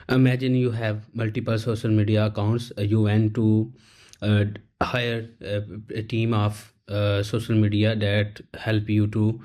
Imagine you have multiple social media accounts. You went to uh, hire a team of social media that help you to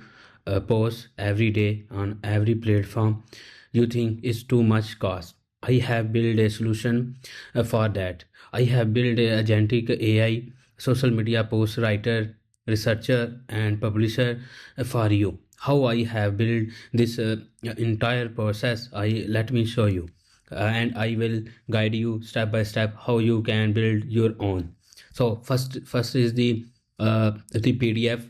post every day on every platform. You think it's too much cost. I have built a solution for that. I have built a agentic AI social media post writer, researcher, and publisher for you. How I have built this entire process, I let me show you, and I will guide you step by step how you can build your own. So first is the PDF.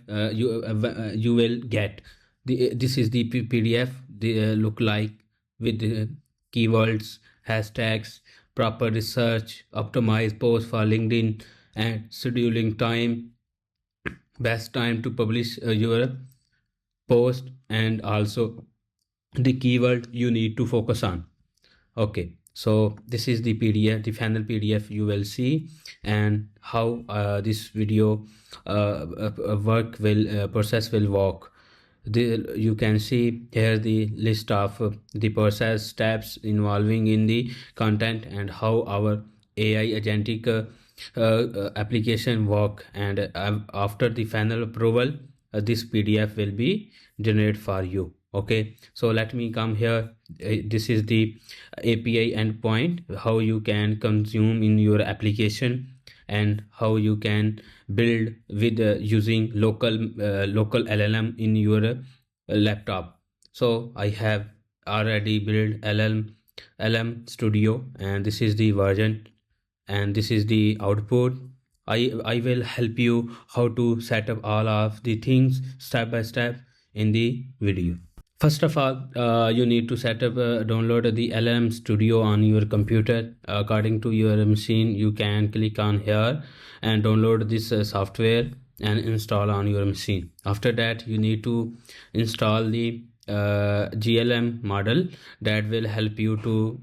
You will get this is the PDF. The look like with the keywords, hashtags, proper research, optimize post for LinkedIn, and scheduling time, best time to publish your post, and also the keyword you need to focus on. Okay, so this is the PDF, the final PDF you will see, and how this video work will process will work. You can see here the list of the process steps involving in the content, and how our AI agentic application work. And after the final approval, this PDF will be generated for you. Okay, so let me come here. This is the API endpoint, how you can consume in your application, and how you can build with using local LLM in your laptop. So I have already built LM Studio, and this is the version, and this is the output. I will help you how to set up all of the things step by step in the video. First of all, you need to set up, download the LM Studio on your computer. According to your machine, you can click on here and download this software and install on your machine. After that, you need to install the GLM model that will help you to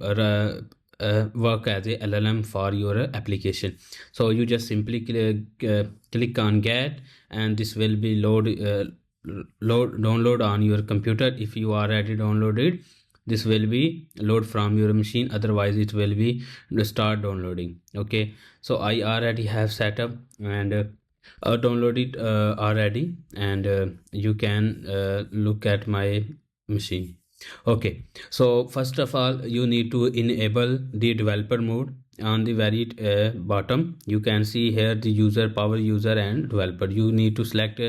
work as a LLM for your application. So you just simply click on get, and this will be download on your computer. If you already downloaded, this will be load from your machine, otherwise it will be start downloading. Okay, so I already have set up and download it already, and you can look at my machine. Okay, so first of all, you need to enable the developer mode. On the very bottom, you can see here the user, power user, and developer. You need to select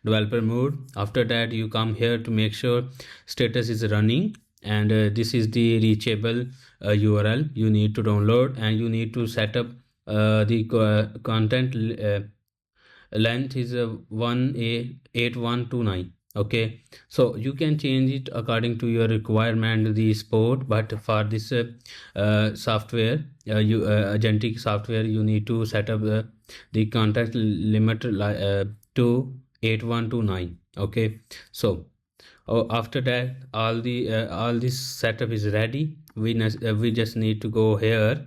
developer mode. After that, you come here to make sure status is running, and this is the reachable URL you need to download, and you need to set up the content length is 8129. Okay, so you can change it according to your requirement, the sport, but for this software, agentic software, you need to set up the contact limit to 8129. Okay, so after that, all this setup is ready. We just need to go here,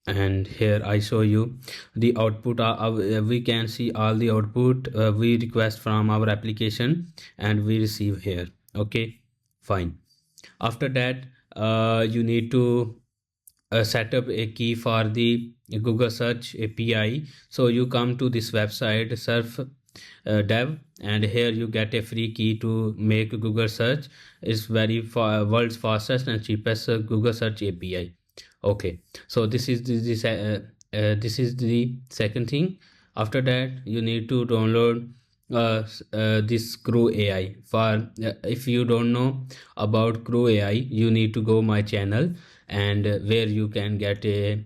and here I show you the output. We can see all the output we request from our application, and we receive here. Okay, fine. After that, you need to set up a key for the Google search API. So you come to this website, surf dev, and here you get a free key to make Google search. It's world's fastest and cheapest Google search API. Okay, so this is this is the second thing. After that, you need to download this CrewAI. For if you don't know about CrewAI, you need to go my channel, and where you can get a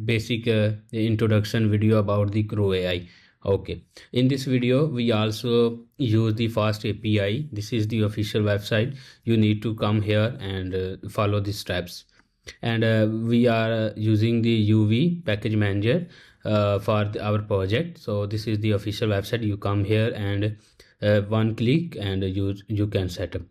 basic introduction video about the CrewAI. Okay, in this video we also use the FastAPI. This is the official website. You need to come here and follow the steps. And we are using the UV package manager for our project. So this is the official website. You come here, and one click, and you can set up.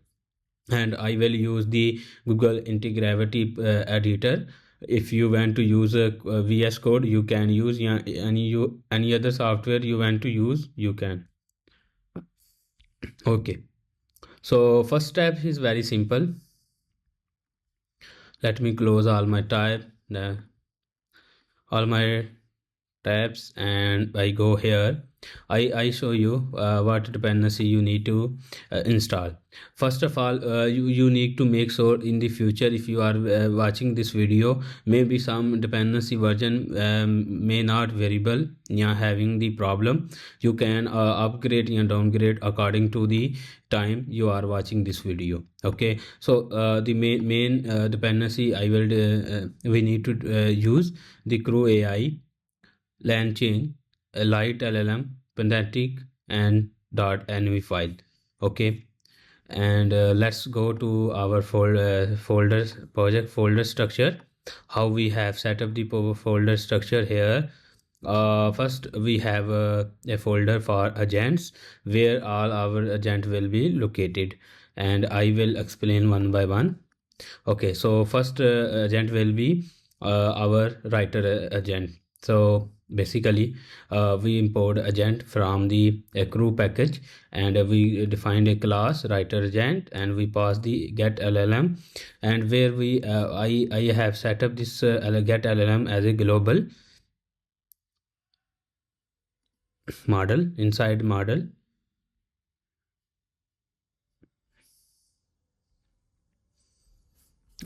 And I will use the Google Integrity editor. If you want to use a VS Code, you can use any other software you want to use, you can. Okay, so first step is very simple. Let me close all my all my tabs, and I go here. I show you what dependency you need to install. First of all, you need to make sure in the future, if you are watching this video, maybe some dependency version may not variable, yeah, having the problem. You can upgrade and downgrade according to the time you are watching this video. Okay, so the main dependency I will we need to use the CrewAI, LangChain, a light LLM, Pendantic, and .env file. Okay, and let's go to our folders project folder structure. How we have set up the folder structure here. First, we have a folder for agents where all our agent will be located, and I will explain one by one. Okay, so first agent will be our writer agent. So basically we import agent from the crew package, and we defined a class writer agent, and we pass the get LLM, and where we I have set up this get LLM as a global model inside model.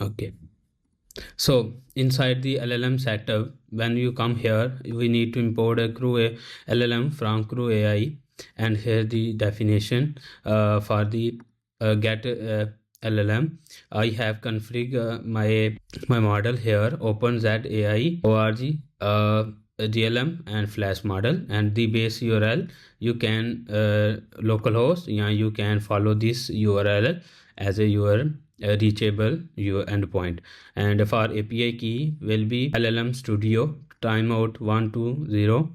Okay, so inside the LLM setup, when you come here, we need to import a LLM from CrewAI, and here the definition for the get LLM. I have configured my model here, OpenZAI org GLM and Flash model, and the base URL you can localhost, yeah, you can follow this URL as a your reachable your endpoint. And for API key will be LLM Studio timeout 120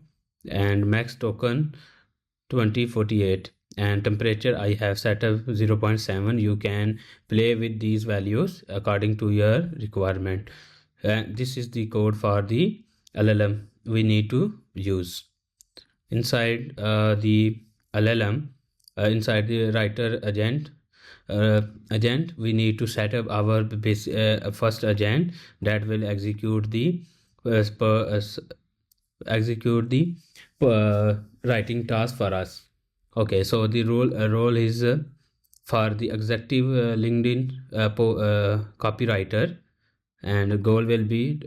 and max token 2048, and temperature I have set up 0.7. You can play with these values according to your requirement. This is the code for the LLM we need to use. Inside the LLM, inside the writer agent, we need to set up our base first agent that will execute the writing task for us. Okay, so the role is for the executive LinkedIn copywriter, and goal will be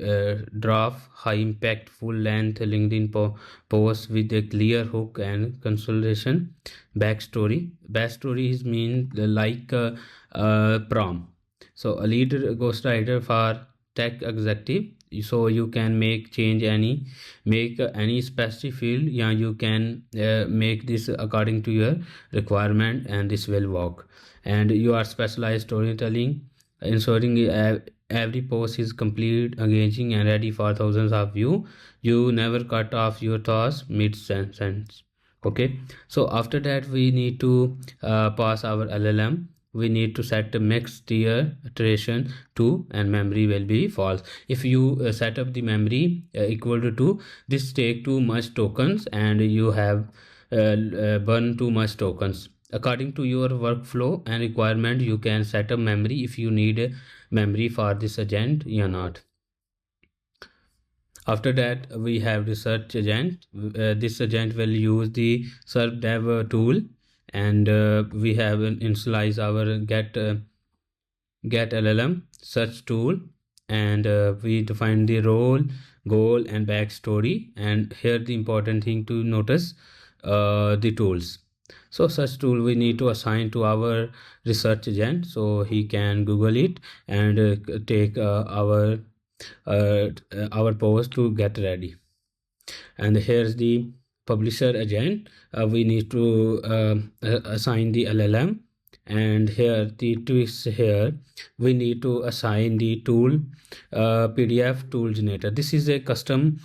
draft high impact full length LinkedIn post with a clear hook and consolidation. Backstory is mean like prom. So a lead ghostwriter for tech executive, so you can make any specific field. Yeah, you can make this according to your requirement, and this will work. And you are specialized storytelling, ensuring every post is complete, engaging, and ready for thousands of view. You never cut off your thoughts mid sentence. Okay, so after that we need to pass our LLM. We need to set the max tier iteration to, and memory will be false. If you set up the memory equal to 2, this take too much tokens, and you have burn too much tokens. According to your workflow and requirement, you can set up memory if you need memory for this agent or not. After that we have the search agent. This agent will use the serp dev tool, and we have initialize our get LLM search tool, and we define the role, goal, and backstory. And here the important thing to notice the tools. So such tool we need to assign to our research agent, so he can Google it and take our post to get ready. And here's the publisher agent. We need to assign the LLM, and here the twist here, we need to assign the tool PDF tool generator. This is a custom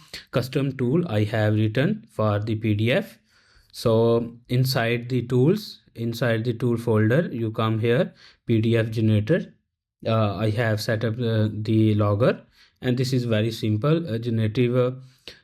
tool I have written for the PDF. So inside the tool folder, you come here, PDF generator. I have set up the logger, and this is very simple. Generative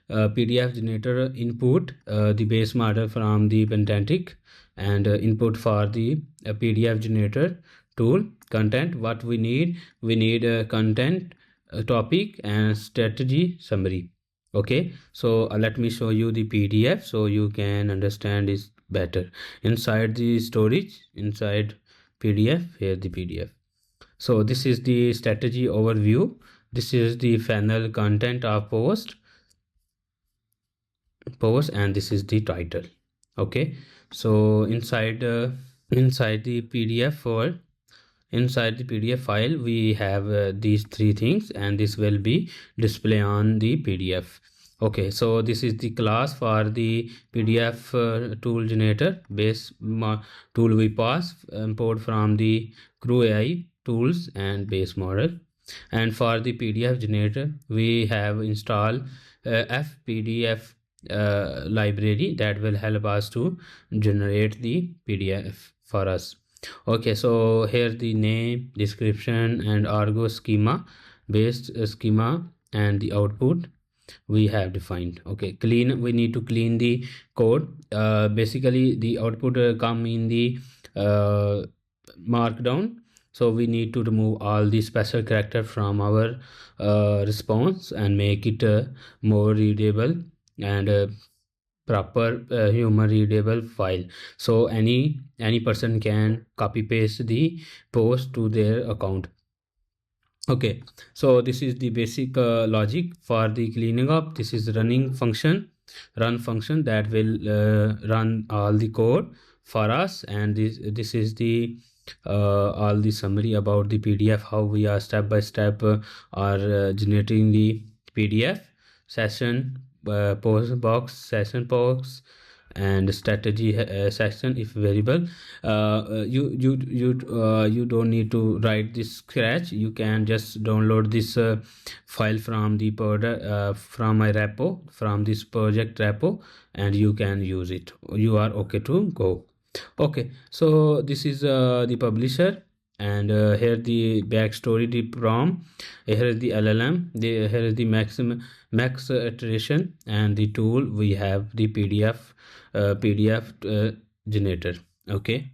PDF generator input the base model from the Pendantic, and input for the PDF generator tool, content. What we need a content, a topic, and strategy summary. Okay, so let me show you the PDF so you can understand this better. Inside the storage, inside PDF, here the PDF. So this is the strategy overview. This is the final content of post, and this is the title. Okay, so inside the PDF for inside the PDF file we have these three things, and this will be display on the PDF. Okay, so this is the class for the PDF tool generator base tool we pass import from the CrewAI tools and base model. And for the PDF generator we have install FPDF library that will help us to generate the PDF for us. Okay, so here the name, description, and argo schema based schema, and the output we have defined. Okay, we need to clean the code. Basically the output come in the markdown, so we need to remove all the special character from our response and make it more readable and proper human readable file, so any person can copy paste the post to their account. Okay, so this is the basic logic for the cleaning up. This is run function that will run all the code for us, and this is the all the summary about the PDF, how we are step by step are generating the PDF session post box, session box, and strategy section. If variable you don't need to write this scratch, you can just download this file from the product from my repo, from this project repo, and you can use it. You are okay to go. Okay, so this is the publisher, and here the backstory, the prompt, here is the LLM, here is the max iteration, and the tool we have the PDF generator. Okay,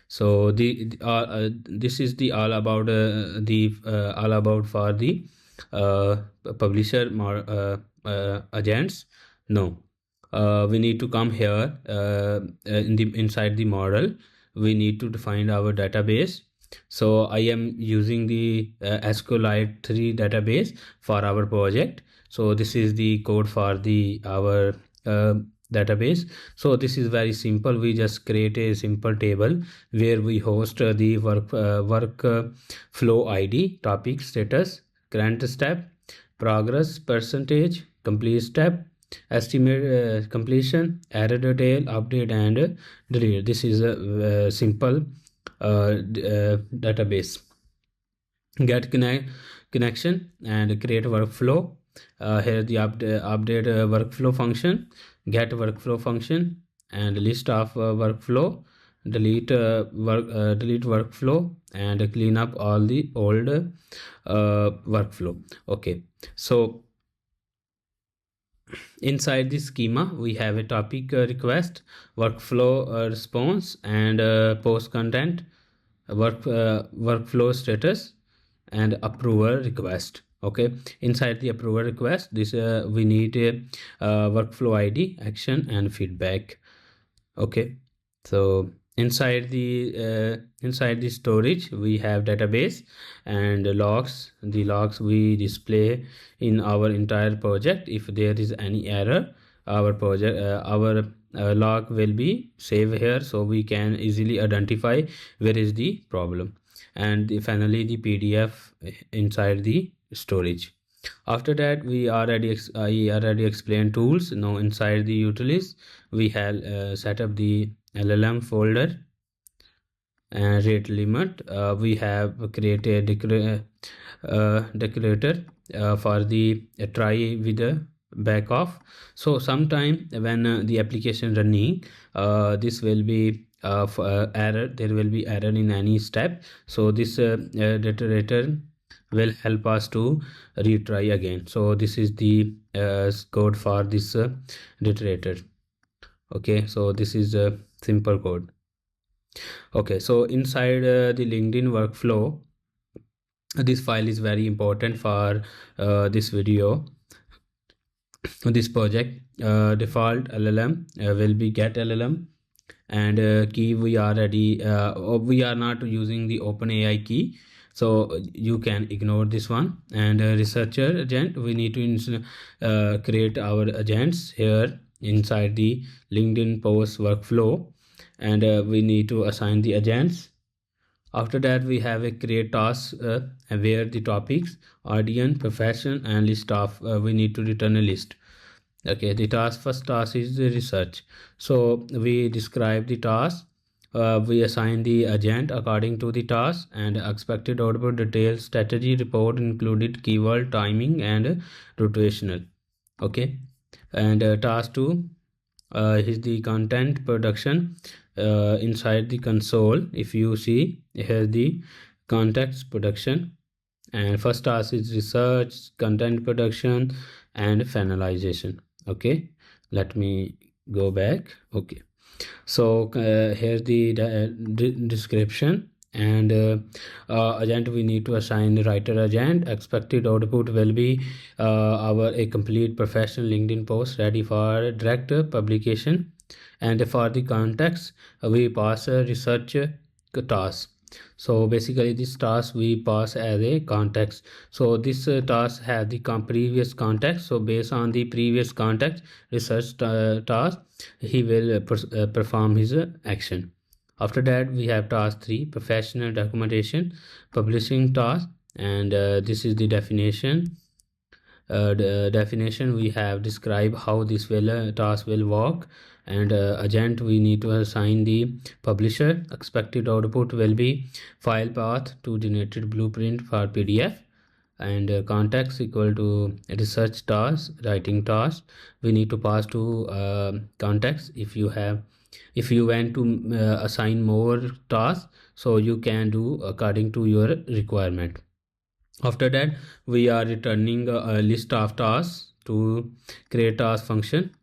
so this is the all about all about for the publisher agents. No, we need to come here inside the model. We need to define our database. So I am using the SQLite 3 database for our project. So this is the code for the our database. So this is very simple. We just create a simple table where we host the work flow ID, topic, status, current step, progress, percentage, complete step, estimate completion, error detail, update, and delete. This is a simple database. Get connection and create workflow. Here the update workflow function, get workflow function, and list of workflow, delete delete workflow, and clean up all the old workflow. Okay, so inside this schema we have a topic request, workflow response, and post content, workflow status, and approval request. Okay, inside the approval request, this we need a workflow ID, action, and feedback. Okay, so inside the storage we have database and logs. The logs we display in our entire project. If there is any error, our project our log will be saved here, so we can easily identify where is the problem. And finally the PDF inside the storage. After that I already explained tools. Now inside the utilities we have set up the LLM folder and rate limit. We have created decorator for the try with the back off. So sometime when the application running, this will be error. There will be error in any step, so this decorator will help us to retry again. So this is the code for this decorator. Okay, so this is a simple code. Okay, so inside the LinkedIn workflow, this file is very important for this video, this project. Default LLM will be get LLM, and key we already we are not using the OpenAI key, so you can ignore this one. And researcher agent, we need to create our agents here inside the LinkedIn post workflow, and we need to assign the agents. After that, we have a create task where the topics, audience, profession, and list of we need to return a list. Okay, the first task is the research. So we describe the task, we assign the agent according to the task, and expected output details strategy report included keyword, timing, and rotational. Okay, and task 2 is the content production. Inside the console, if you see here the context production, and first task is research, content production, and finalization. Okay, let me go back. Okay, so here's the description. And agent, we need to assign the writer agent. Expected output will be our a complete professional LinkedIn post ready for direct publication. And for the context, we pass a research task. So basically this task we pass as a context. So this task has the previous context. So based on the previous context research task, he will perform his action. After that, we have task 3, professional documentation publishing task. And this is the definition. The definition we have described how this will task will work. And agent, we need to assign the publisher. Expected output will be file path to generated blueprint for PDF. And context equal to research task, writing task. We need to pass to context. If you want to assign more tasks, so you can do according to your requirement. After that, we are returning a list of tasks to create task function.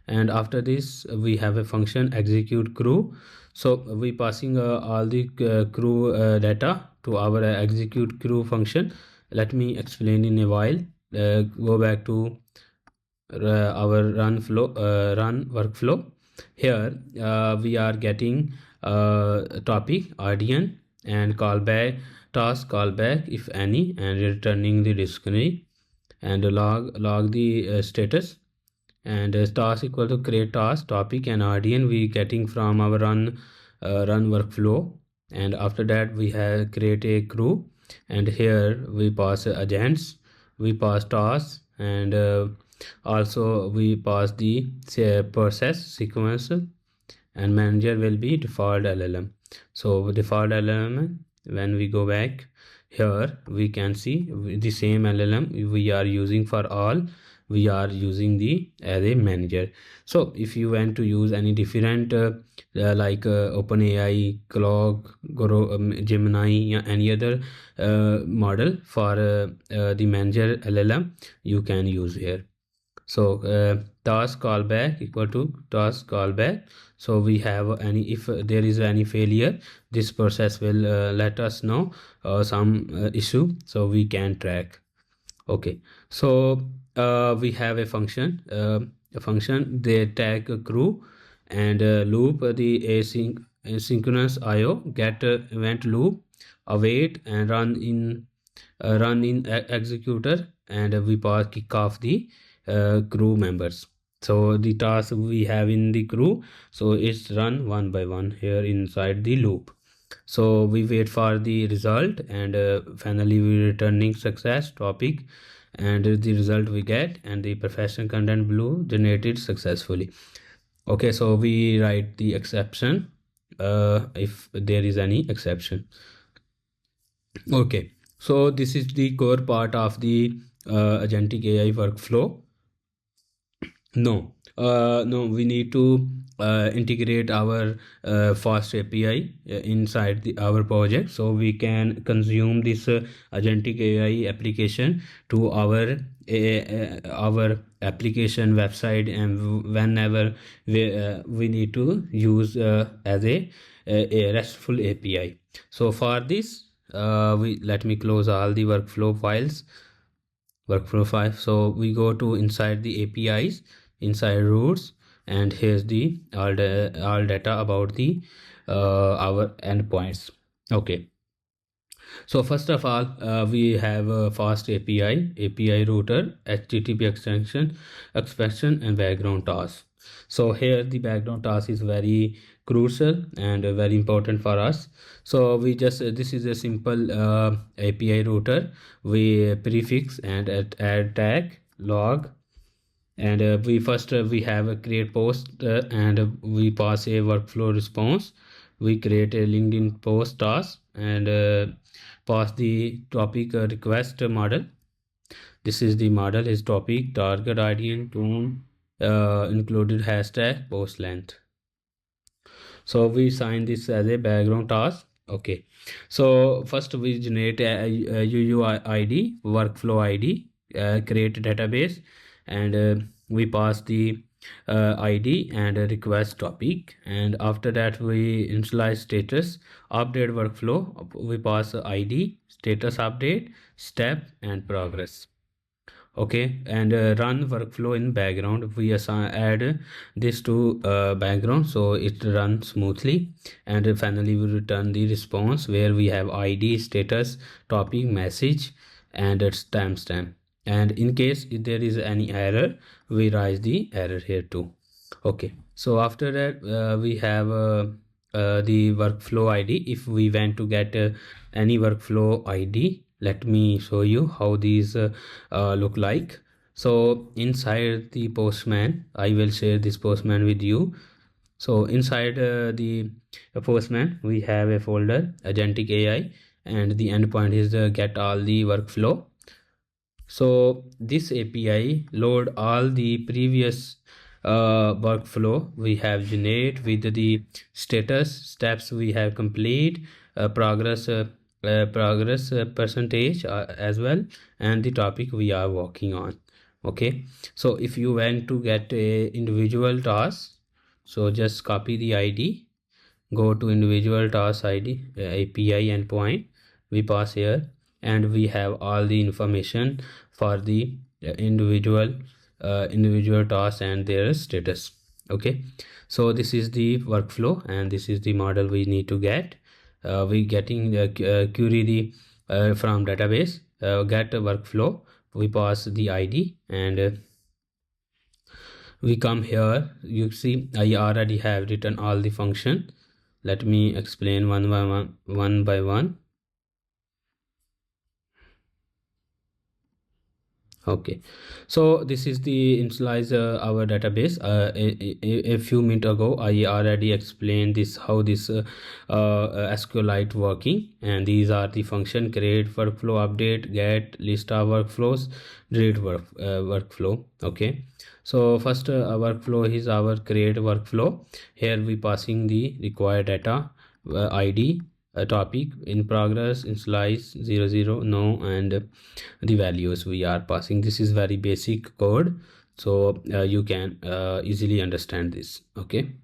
And after this, we have a function execute crew. So we passing all the crew data to our execute crew function. Let me explain in a while. Go back to our run workflow. Here we are getting topic, audience, and callback task, callback if any, and returning the dictionary. And log the status. And task equal to create task, topic, and audience we getting from our run workflow. And after that, we have create a crew, and here we pass agents, we pass tasks, and also we pass the process sequence. And manager will be default LLM. So default LLM, when we go back here, we can see the same LLM we are using for all. We are using the as a manager. So if you want to use any different like OpenAI, Claude, Gemini, or any other model for the manager LLM, you can use here. So task callback equal to task callback. So we have any, if there is any failure, this process will let us know some issue, so we can track. Okay, so we have a function they tag a crew, and loop the asynchronous IO get event loop, await, and run in executor. And we pass kick off the crew members. So the task we have in the crew, so it's run one by one here inside the loop. So we wait for the result, and finally we returning success topic, and the result we get, and the professional content blue generated successfully. Okay, so we write the exception if there is any exception. Okay, so this is the core part of the agentic AI workflow. No, we need to integrate our FastAPI inside our project, so we can consume this agentic AI application to our application website, and whenever we need to use as a a RESTful API. So for this, we let me close all the workflow files. So we go to inside the APIs, inside routes, and here's the all data about the our endpoints. Okay, so first of all, we have a fast API router, HTTP expansion, and background task. So here the background task is very crucial and very important for us. So we just this is a simple API router. We prefix and add tag log, and we have a create post and we pass a workflow response. We create a LinkedIn post task and pass the topic request model. This is the model is topic, target audience, tone, included hashtag, post length. So we sign this as a background task. Okay, so first we generate a UUID, workflow ID, create a database, and we pass the ID and a request topic, and after that we initialize status, update workflow, we pass ID, status update, step, and progress. Okay, and run workflow in background. We add this to background so it runs smoothly, and finally we return the response where we have ID, status, topic, message, and its timestamp. And in case if there is any error, we raise the error here too. Okay, so after that we have the workflow ID. If we want to get any workflow ID, let me show you how these look like. So inside the Postman, I will share this Postman with you. So inside the Postman, we have a folder Agentic AI, and the endpoint is get all the workflow. So this API load all the previous workflow we have generate with the status steps we have complete, progress percentage as well, and the topic we are working on. Okay, so if you want to get a individual task, so just copy the ID, go to individual task ID, API endpoint, we pass here, and we have all the information for the individual tasks and their status. Okay, so this is the workflow and this is the model we need to get. We getting query the from database, get a workflow, we pass the ID, and we come here. You see I already have written all the function. Let me explain one by one. Okay, so this is the initialize our database. A few minutes ago I already explained this how this SQLite working, and these are the function: create workflow, update, get, list of workflows, delete workflow. Okay, so first workflow is our create workflow. Here we passing the required data, ID, a topic, in progress, initialize 00, no, and the values we are passing. This is very basic code, so you can easily understand this. Okay,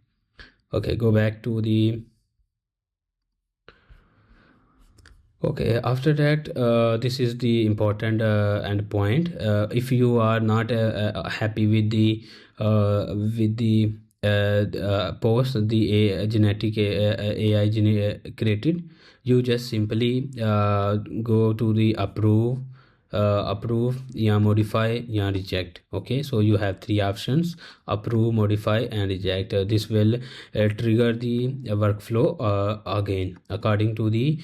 go back to the okay. After that this is the important endpoint. If you are not happy with the post the genetic AI created, you just simply go to the approve, yeah, modify, yeah, reject. Okay, so you have three options: approve, modify, and reject. This will trigger the workflow again according to the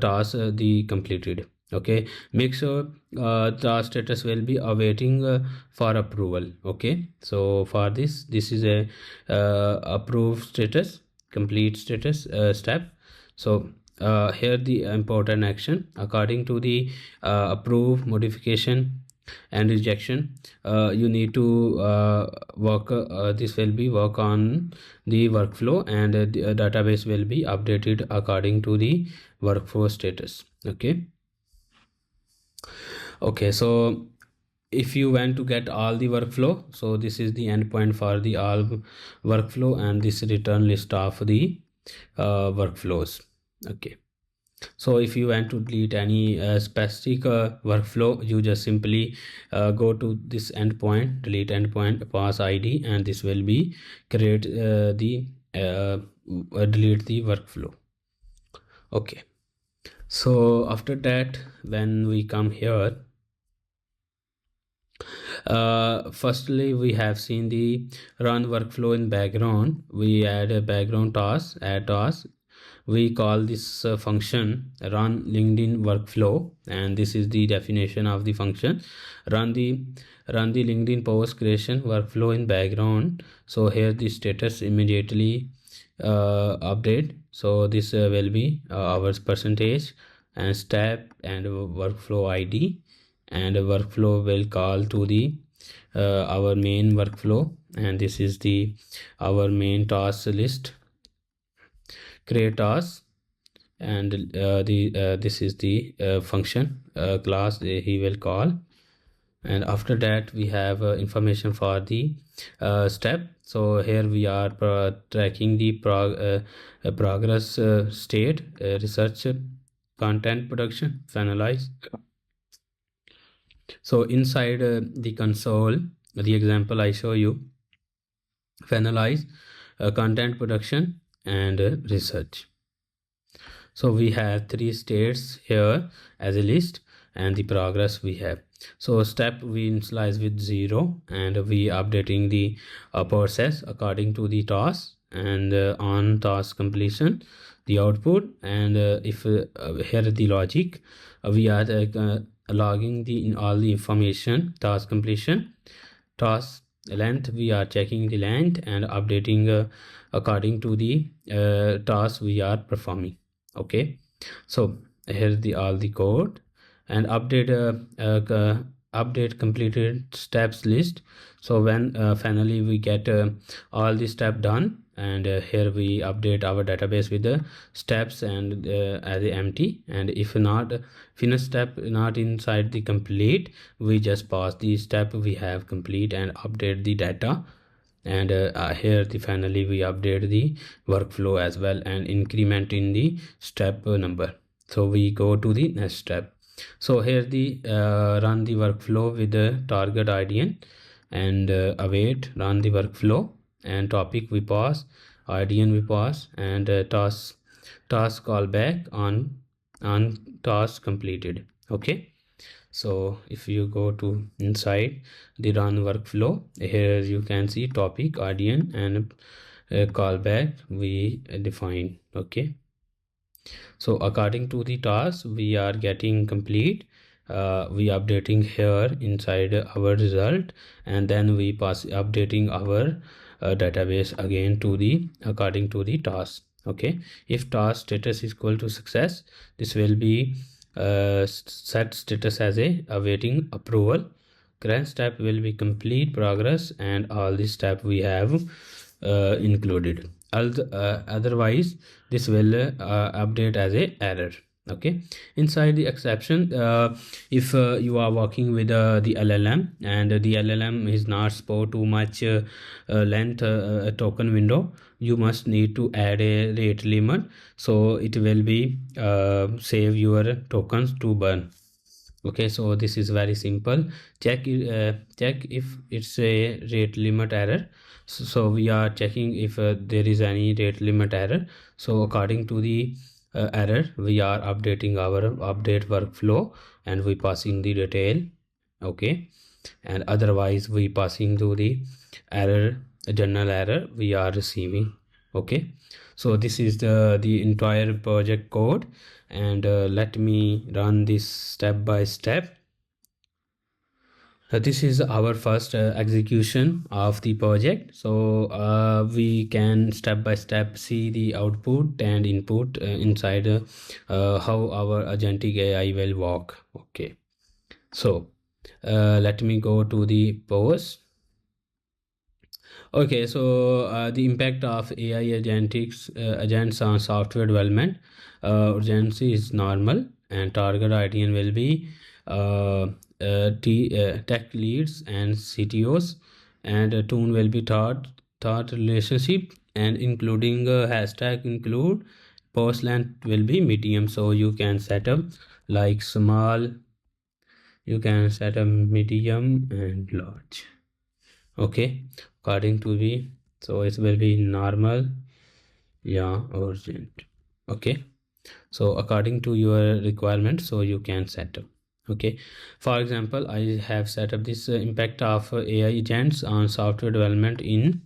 task the completed. Okay, make sure task status will be awaiting for approval. Okay, so for this is a approve status, complete status step. So here the important action according to the approve, modification, and rejection. You need to work this will be work on the workflow, and the database will be updated according to the workflow status. Okay, so if you want to get all the workflow, so this is the endpoint for the all workflow, and this return list of the workflows. Okay, so if you want to delete any specific workflow, you just simply go to this endpoint, delete endpoint, pass id, and this will be create the delete the workflow. Okay, so after that, when we come here, firstly we have seen the run workflow in background. We add a background task, add task. We call this function run LinkedIn workflow, and this is the definition of the function. Run the LinkedIn post creation workflow in background. So here the status immediately update. So this will be hours percentage and step and workflow id, and a workflow will call to the our main workflow, and this is the our main task list, create task, and this is the function class he will call. And after that we have information for the step. So here we are tracking the progress state, research, content production, finalize. So inside the console, the example I show you, finalize, content production, and research. So we have three states here as a list, and the progress we have. So step we initialize with 0, and we updating the process according to the task, and on task completion the output, and if here the logic, we are logging the all the information, task completion, task length, we are checking the length and updating according to the task we are performing. Okay, so here the all the code, and update update completed steps list. So when finally we get all the step done, and here we update our database with the steps and as empty, and if not finish step not inside the complete, we just pass the step we have complete and update the data. And here the finally we update the workflow as well and increment in the step number. So we go to the next step. So here the run the workflow with the target IDN, and await, run the workflow, and topic we pass, IDN we pass, and task callback on task completed. Okay, so if you go to inside the run workflow, here you can see topic, IDN, and callback we define. Okay, so according to the task we are getting complete, we updating here inside our result, and then we pass updating our database again to the according to the task. Okay, if task status is equal to success, this will be set status as a awaiting approval. Current step will be complete progress, and all the step we have included. Otherwise this will update as a error. Okay, inside the exception, if you are working with the LLM, and the LLM is not support too much length token window, you must need to add a rate limit, so it will be save your tokens to burn. Okay, so this is very simple. Check if it's a rate limit error. So we are checking if there is any rate limit error. So according to the error, we are updating our update workflow, and we passing the detail. Okay, and otherwise we passing to the error, general error we are receiving. Okay, so this is the entire project code, and let me run this step by step. This is our first execution of the project. So we can step by step see the output and input inside how our agentic AI will work. Okay, so let me go to the post. Okay, so the impact of AI agents on software development. Urgency is normal, and target IDN will be tech leads and CTOs, and tone will be thought relationship, and including hashtag include post length will be medium. So you can set up like small, you can set up medium and large. Okay, according to the, so it will be normal, yeah, urgent. Okay, so according to your requirement, so you can set up. Okay, for example, I have set up this impact of AI agents on software development in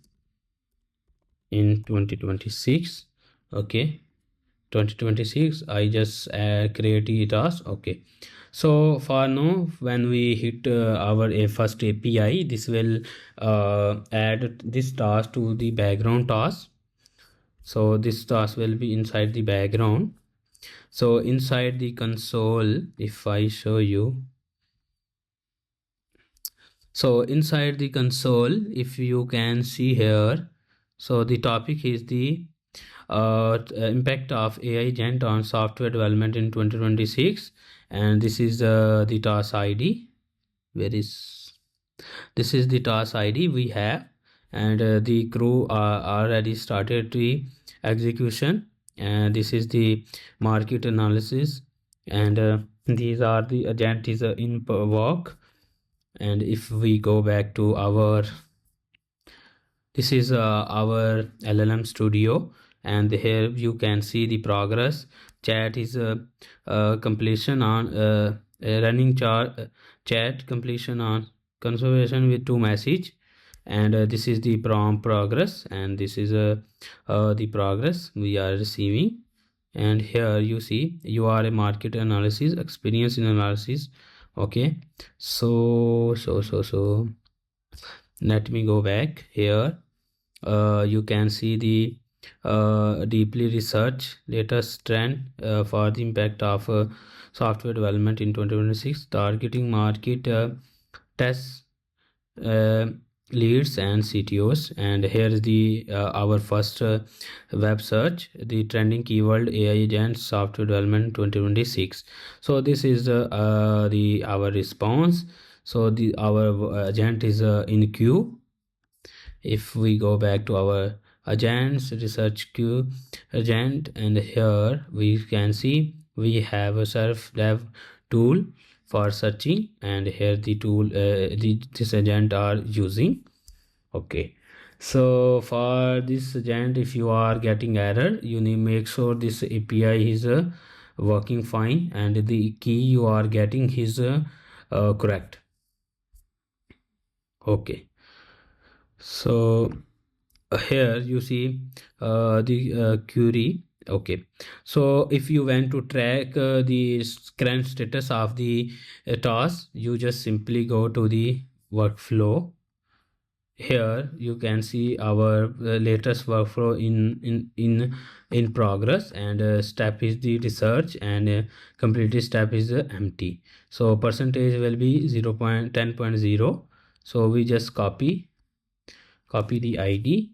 2026. Okay, 2026 I just create a task. Okay, so for now when we hit our first API, this will add this task to the background task. So this task will be inside the background. So inside the console, if I show you, so inside the console, if you can see here, so the topic is the impact of AI agent on software development in 2026, and this is the task ID. Where is, this is the task ID we have, and the crew already started the execution, and this is the market analysis, and these are the agent is in work. And if we go back to our, this is our LLM studio, and here you can see the progress. Chat is completion on running chat completion on conservation with 2 message, and this is the prompt progress, and this is the progress we are receiving. And here you see you are a market analysis experience in analysis. Okay, so let me go back here. You can see the deeply research latest trend for the impact of software development in 2026, targeting market tests, uh, leads and CTOs. And here is the our first web search, the trending keyword AI agent software development 2026. So this is the our response. So the our agent is in queue. If we go back to our agents research queue agent, and here we can see we have a surf dev tool for searching, and here the tool this agent are using. Okay, so for this agent, if you are getting error, you need make sure this API is working fine, and the key you are getting is correct. Okay, so here you see the query. Okay, so if you want to track the current status of the task, you just simply go to the workflow. Here you can see our latest workflow in progress, and step is the research, and completed step is empty. So percentage will be 0.10.0. so we just copy the ID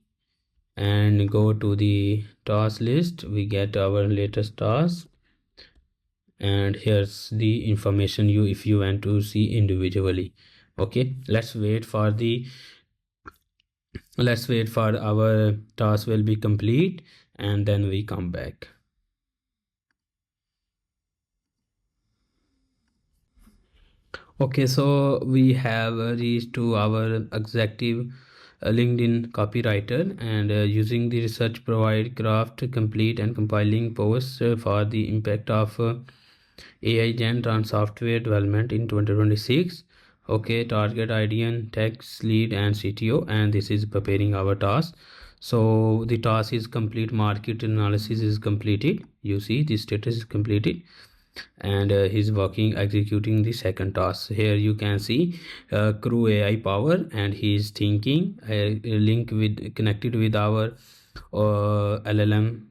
and go to the task list. We get our latest task, and here's the information you if you want to see individually. Okay, let's wait for our task will be complete, and then we come back. Okay, so we have reached to our executive LinkedIn copywriter, and using the research provide craft complete and compiling posts for the impact of AI agent on software development in 2026. Okay, target IDN, text lead and CTO, and this is preparing our task. So the task is complete, market analysis is completed. You see the status is completed, and he's working executing the second task. Here you can see CrewAI power, and he's thinking link with connected with our LLM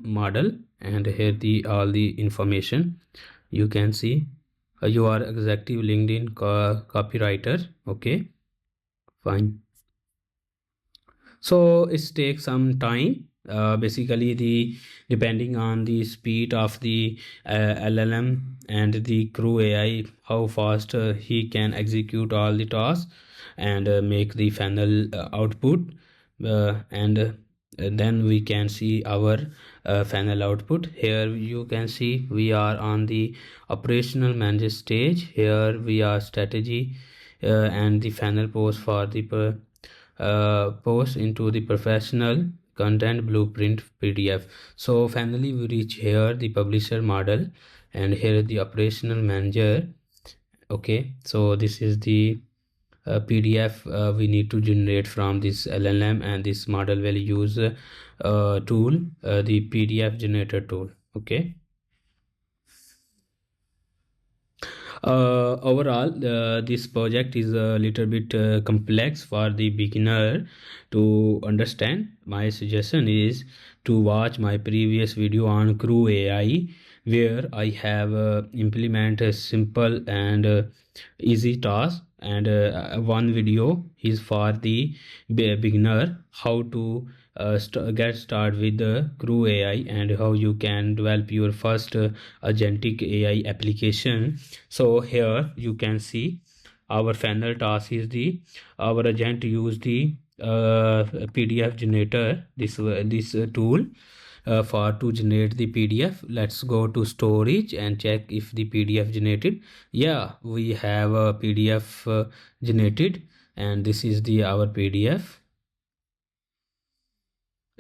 model, and here the all the information you can see. You are executive LinkedIn copywriter. Okay, fine. So it takes some time. Basically the depending on the speed of the LLM and the CrewAI, how fast he can execute all the tasks and make the final output. and then we can see our funnel output. Here you can see we are on the operational manager stage. Here we are strategy and the funnel post for the post into the professional content blueprint PDF. So finally we reach here the publisher model, and here the operational manager. Okay, so this is the PDF we need to generate from this LLM, and this model will use tool, the PDF generator tool. Okay. Overall, this project is a little bit complex for the beginner to understand. My suggestion is to watch my previous video on CrewAI, where I have implement a simple and easy task, and one video is for the beginner, how to get started with the CrewAI and how you can develop your first agentic AI application. So here you can see our final task is the our agent use the PDF generator, this tool for to generate the PDF. Let's go to storage and check if the PDF generated. Yeah, we have a PDF generated, and this is the our PDF,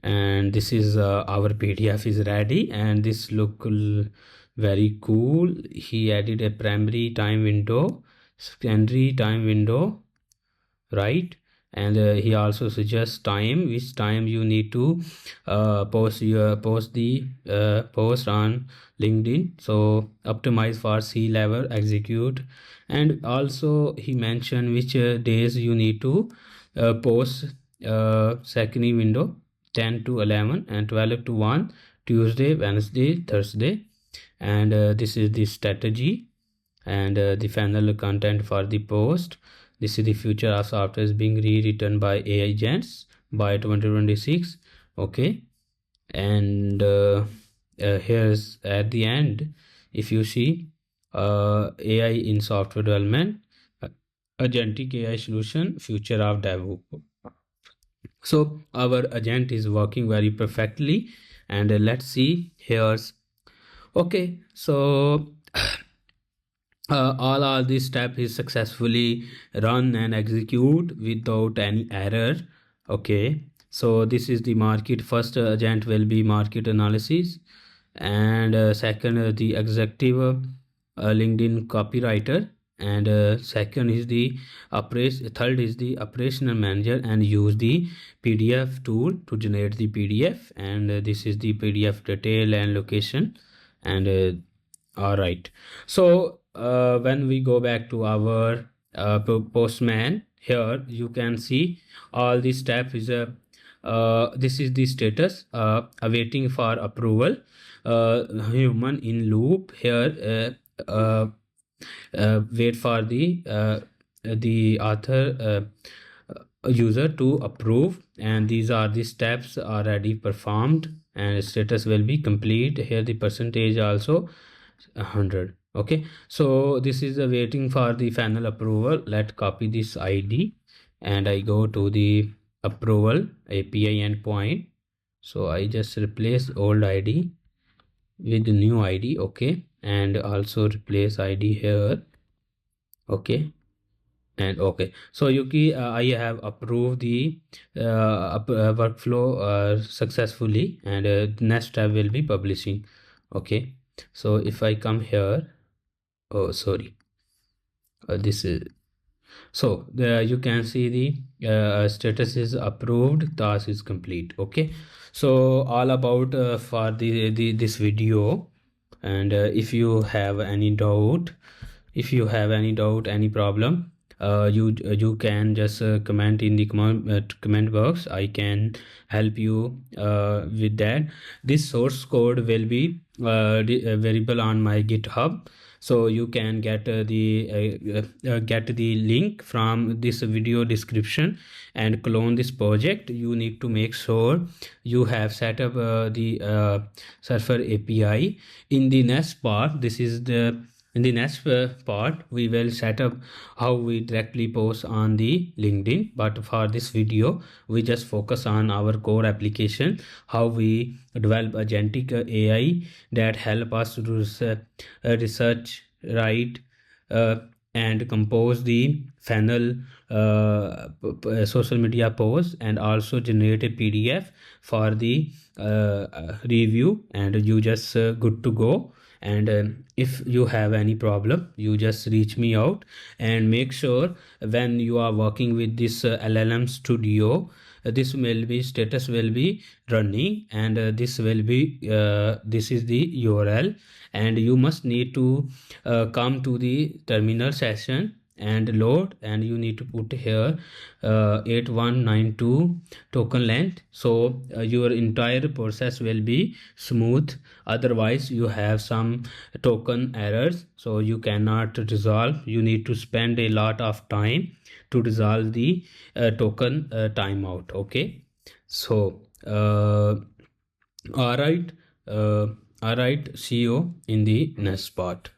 and this is our PDF is ready, and this look very cool. He added a primary time window, secondary time window, right? And he also suggests time, which time you need to post the post on LinkedIn. So optimize for C-level execute, and also he mentioned which days you need to post second window, 10 to 11 and 12 to 1, Tuesday, Wednesday, Thursday. And this is the strategy, and the final content for the post. This is the future of software is being rewritten by AI agents by 2026. Okay, and here's at the end, if you see AI in software development, agentic AI solution, future of dev. So our agent is working very perfectly, and let's see here's okay. So all these steps is successfully run and execute without any error. Okay, so this is the market. First agent will be market analysis, and second the executive LinkedIn copywriter, and second is the third is the operational manager, and use the PDF tool to generate the PDF, and this is the PDF detail and location. And all right, so when we go back to our Postman, here you can see all these steps is a this is the status awaiting for approval, human in loop. Here wait for the author user to approve, and these are the steps already performed, and status will be complete. Here the percentage also 100. Okay, so this is waiting for the final approval. Let's copy this ID, and I go to the approval API endpoint. So I just replace old ID with the new ID. Okay, and also replace ID here. Okay, and okay, so Yuki, I have approved the workflow successfully, and next step will be publishing. Okay, so if I come here, oh sorry, this is, so you can see the status is approved, task is complete. Okay, so all about for this video. And if you have any doubt, any problem, you can just comment in the comment box. I can help you with that. This source code will be variable on my GitHub, so you can get the link from this video description and clone this project. You need to make sure you have set up the Serper API. In the next part, this is the In the next part, we will set up how we directly post on the LinkedIn. But for this video, we just focus on our core application, how we develop agentic AI that help us to research, write, uh, and compose the funnel social media posts, and also generate a PDF for the review, and you just good to go. And if you have any problem, you just reach me out. And make sure when you are working with this LLM studio, this will be status will be running, and this will be this is the URL, and you must need to come to the terminal session and load, and you need to put here 8192 token length, so your entire process will be smooth. Otherwise you have some token errors, so you cannot resolve. You need to spend a lot of time to resolve the token timeout. Okay, so all right, see you in the next part.